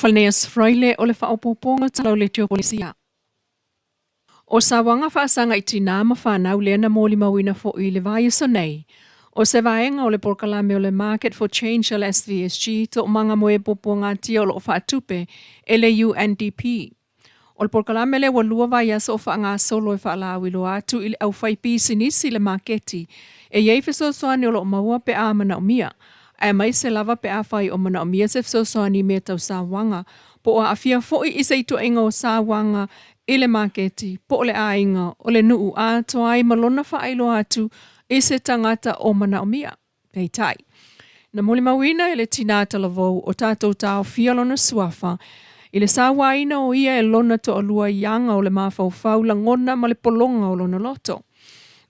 Falneas Fraile o le whaopoponga talau le tio Polynesia. O sa wanga whaasanga i tina ma whanau lena mōli mawina fo i le vai so nei. O se vaenga o le porkalame o le Market for Change o le SVSG to manga moe poponga tia o lo whaatupe e le UNDP. O le porkalame le walua vai aso o whaanga solo e whaalawi lo atu i le au whaipi sinisi le maketi e iei fesosoani o lo maua pe a mana o mia. Ai mai se lava pe a whai o mana o mia se fesosoani me tau sa wanga po a awhia foi i se ito inga o sa wanga i le maketi po le a inga o le nuu a to ai malona whaelo atu i se tangata o mana o mia. Pei tai. Na moli mawina i le tinata lavou o tātou tau fialona suafa i le sa waina o ia e lona to alua ianga o le mawhau la ngona ma le polonga o lona loto.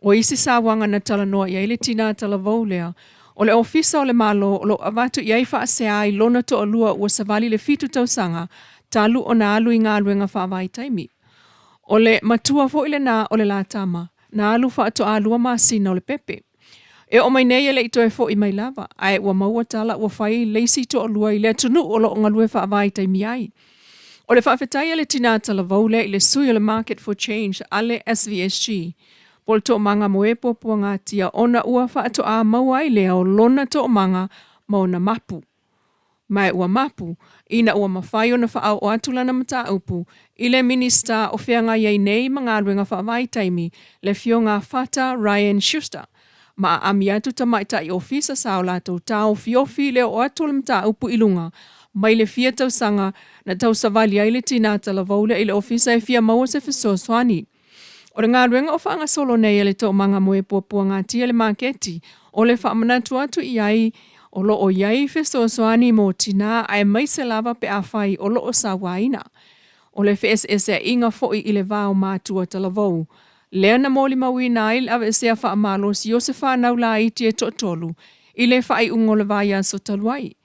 O isi sa wanga na talanoa ia i le tinata lavou lea o le ofisa o le malo o lo avatu iai wha se ai lona to alua ua savali le fitu tausanga talu o na alu i ngā luenga wha vai taimi. O le matua fo ile na o le latama, na alu wha ato alua masina o le pepe. E o mai nei ele ito e fo i mai lava, ai ua maua tala ua whai leisi to alua i le tunu o lo ngalue wha vai taimi ai. O le whawhetai ele tinata la vaule i le sui o le Market for Change ale SVSG. Pol to manga moe popua ngā tia ona ua wha ato a maua i lea o lona to manga mauna mapu. Mai ua mapu, ina ua mawhai o na whaau o atulana mata upu, i le minista o whianga iei nei mga ruenga whaavai taimi, le fio ngā whata Ryan Schuster. Ma ami atu tamaita i ofisa sao lato tau fiofi le o atula mata upu ilunga, mai le fia tau sanga na tau savali ai le tinata la vaule i le ofisa e fia maua se fiso swani. O le ngā ruenga o whaanga solo nei ele to manga moe puapua ngā tia le maketi, o le whaamanatu atu i ai, o lo o iai fesoasoani mo tina ai mai se lava pe a whai o lo o sa waina. O le FSS e inga foi i le vāo mātua talavou. Lea na mōli mawina ai ave se a wha amalo si o se whanau la i tie tolu i le whai ungo le vāia so taluai.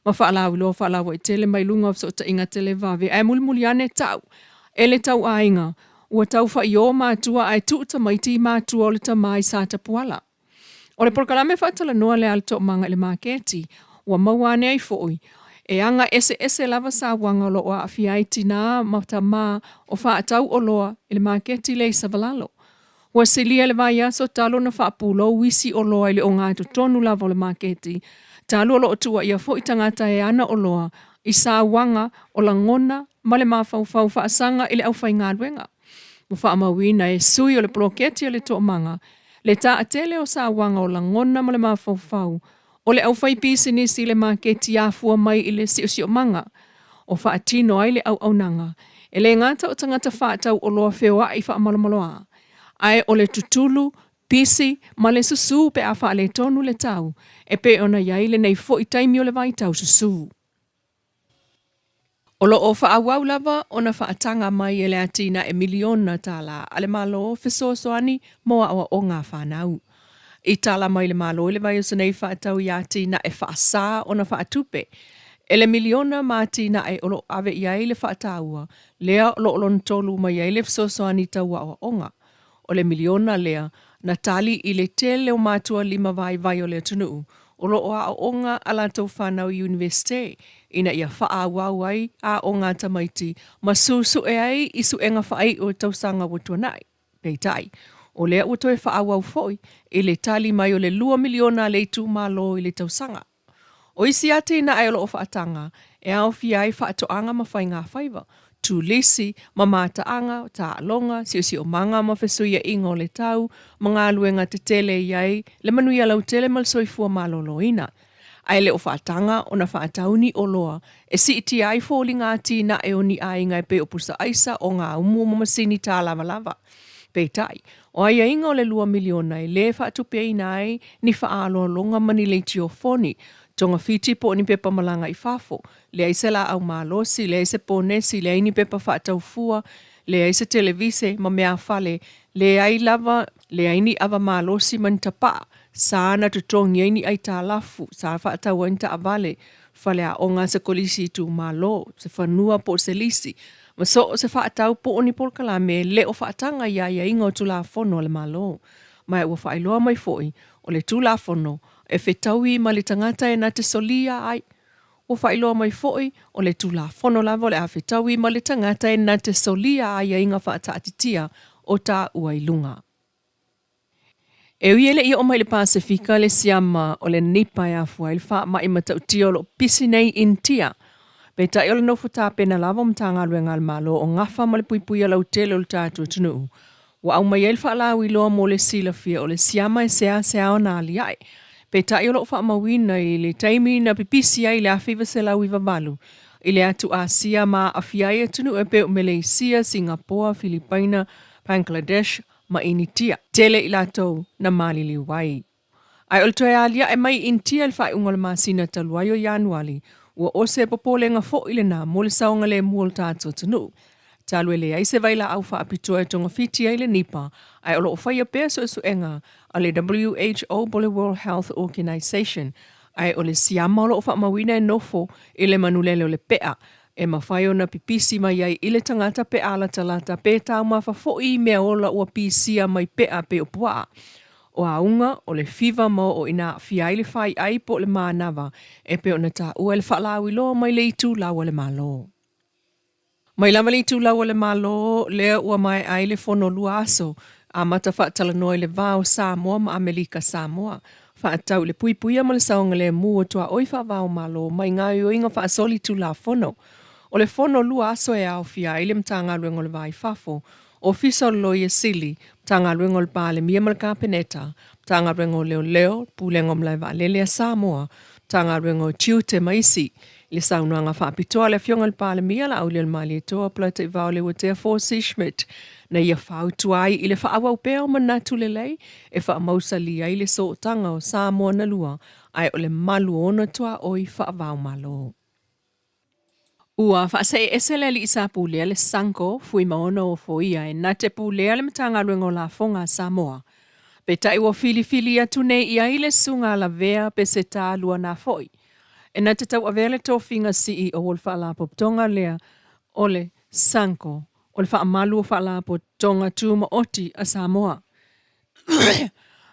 Ma whaalawi lo whaalawa i tele mai lunga so ta inga tele vāwe ai muli ane tau. E le tau a inga. Ua tau whai o mātua ai tu tamaiti mātua o le tamai sa tapuala. O le porkalame whaatala noa le alto manga le maketi, ua mawane ai foi. E anga ese lava sa wanga lo o awhi ai tina mata mā o whaatau o loa i le maketi le savalalo. Ua silia le vai aso talo na whaapulo wisi o loa i le o ngātu tonu lava o le maketi. Talo o lo o tua ia foi tangata e ana o loa i sa wanga o la ngona ma le mawhau whaasanga i le au whai ngā luenga. Mo whaamawina e sui o le ploketi o le to manga. Le tā atele o sa wanga o la ngona ma le mawhau. O le au whai pisi nisi le maketi a fua mai i le si o manga. O whaatino ai le au nanga. E le ngata o tangata whaatau o loa whewa i whaamalomaloa. Ai o le tutulu, pisi, ma le susu pe a wha le tonu le tau. E pe ona iai le nei fo i taimi o le vai tau susu. O lo o whaawau lava o na whaatanga mai e le atina e miliona TALA ale malo fesoasoani moa awa o ngā whanau. I TALA mai le malo le vai o sanei whaatau i atina e whaasa o na whaatupe. E le miliona ma atina e olo ave iai le whaataua, lea lo olon tolu mai iai le fesoasoani taua awa onga. O le miliona lea na tali i le tele o mātua 5 vai o le tunuu. O lo o a onga ala tau whanau i universite, ina ia wha wau ai a o ngā tamaiti, ma su e ai i su enga whaai o tausanga watuanai. Pei tai, o lea uto e wha wau foi, i le tali mai o le 2 miliona le tu malo i le tausanga. O isi ate na ai o lo o whaatanga, e au fi ai whaatoanga ma whai ngā whaiva, tu lisi, ma mātaanga, ta alonga, si o manga ma fesuia ingo le tau, ma ngā luenga te tele iai, le manuia lau tele mal soifua maloloina. Ai le o whaatanga o na whaatauni o loa, e si iti ai fōli ngā tina e o ni ai ngai pe o pusa aisa o ngā umu mamasini tā lava lava. Pei tai, o ai inga o le 2 miliona e le whaatupe ina ai ni whaalo longa mani le tio foni, tonga fiti po ni pepa malanga i fafo, le aise la au malosi, le aise po nesi, le aini pepa whaatau fua, le aise televise ma mea fale, le ai lava, le aini ava malosi man tapa, sana tutongi aini ai tā lafu, sa whaatau aini ta avale, fale a onga se kolisi tu malo, se whanua po se lisi, ma so se whaatau po oni polkalame, le o whaatanga ia inga o tula fono le malo, mai ua whaailoa mai foi, o le tula fono, e whetaui ma le tangata e na te solia ai. ua whailoa mai fo'i o le tula whono lava o le awhitawi ma le tangata e na te solia a ia inga whaataatitia o tā ua ilunga. E uiele ia o mai le Pasifika le siama o le nipa e afua il wha mai matautia o lo pisi nei intia. Pe tai o le nofu tāpena lava o mtanga aluenga al malo o ngafa ma le puipuia lau tele o le tātua tunu. Wa au mai el wha lau iloa mo le sila fia o le siama e sea o nā liai. Pe tai o lo wha mawina i le taimi na pipisi ai le awhiva se lau iwa valu. I le atu Asia ma afiai e tunu e pe o Malaysia, Singapore, Filipaina, Bangladesh, ma initia. Tele i latou na malili wai. Ai ol toe alia e mai intia il whai unga le masina taluai o Januali. Ua ose popolenga fo ile na mo le saonga le muol tātou tunu. Talu ele ai se vaila au wha apitoa e tonga fiti ai le nipa. Ai olo o whaia pēr so enga a le WHO bo le World Health Organization. Ai o le siama olo o wha mawina e nofo i le manulele o le pea. E mawhai o na pipisi mai ai i le tangata pe ala talata pe tau mawha fo i mea ola ua pisia mai pea pe o pua. O aunga o le fiva mo o ina fiai le whai ai po le mānawa e pe o na tā ua le whalau i loa mai le itu lau le malo. Mai lama le itu lau le malo lea ua mai ai le fono lua aso a mata whaatala noi le vau Samoa ma Amerika Samoa. Whaatau le puipuia ma le saonga le mua toa oi wha malo mai ngai o inga whaasoli tu la fono. O le fono lua aso e au fiai le mtanga luengo le vai fafo. O fisa lo ye sili, tanga luengo le pale mia malaka peneta, tanga luengo leo leo, pulengo mlaiva lelea Samoa, tanga luengo tiute maisi, le saunuanga whaapitoa le fionga le pale mia la au le mali e toa plata i vau le watea Forsi Schmidt, na ia whau tuai i le whaawau pēo manatu le lei, e wha mausa li ai le so tanga o Samoa na lua, ai o le malu ona toa oi whaavau malo. Ua whaasei esele li isa pulea le sanko fui maona o foia e na te pulea le matanga luengo la fonga Samoa. Pe tai ua fili atu nei i aile sunga la vea pe se tā lua na foi. E na te tau avele tofinga CEO o le whaalapo tonga lea o le sanko o le whaamalu o whaalapo tonga tūma oti a Samoa.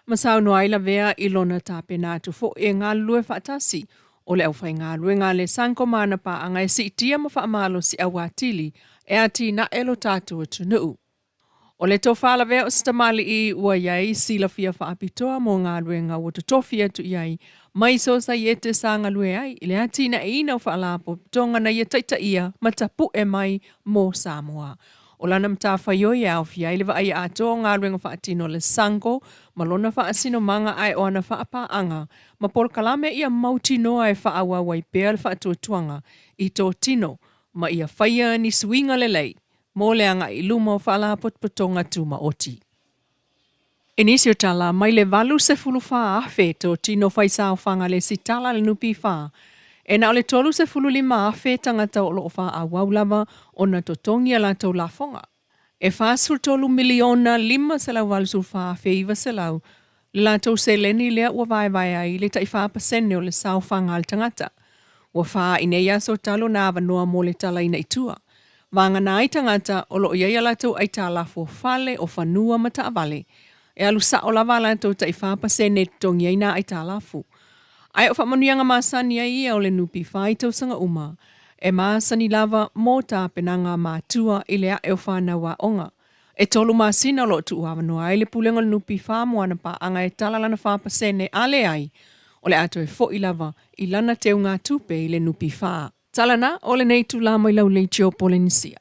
Masau no aila vea ilona tape nātu fo e ngā lue whaatasi o le au whai ngā lue ngā le sanko mana pa a ngai si itia ma whaamalo si awatili e ati na elo tātua tunu. O le tofala vea o stamali i ua iai sila fia whaapitoa mo ngā lue ngā o tofia tu iai mai so sa iete sa ngā lue ai i le ati na ina o whaalapo tonga na ia taita ia matapu e mai mo Samoa. O lana mta whaio i au fia i le ai ato ngā ruenga whaatino le sanko, malona whaasino manga ai o ana whaapaanga, ma pol kalame ia mauti noa e whaawa wai pēr whaatua tuanga i tō tino, ma ia whaia ni suinga le lei, mō leanga i luma o whaalapotpotonga tūma oti. Inisio tala, mai le valu se fulu wha awhe tō tino whaisao whanga le si tala le nupi wha, e na ole tolu se fulu lima awhe tangata o loo wha a waulava o na totongi ala tau la fonga. E wha sul tolu miliona lima se lau walu sul wha awhe iwa se lau, la tau se leni lea ua vai ai le tai wha pasene o le sao whanga al tangata. Ua wha ine ia so talo na avanoa mo le tala ina itua. Vanga na ai tangata o loo ia la tau ai ta lafo fale o whanua mata avale. E alu sa o lava la tau tai wha pasene tongi aina ai ta lafu. Ai o whamanuianga masani ai ia o le nupi whai tau sanga uma. E masani lava mō tāpenanga mātua i lea e o whānawa onga. E tolu masina lo tu uawanoa ai le pulenga le nupi whāmoana pa anga e talalana whāpasene ale ai. O le ato e fo i lava i lana teo ngā tupe i le nupi whā. Talana o le nei tu la mai lau leitio Polynesia.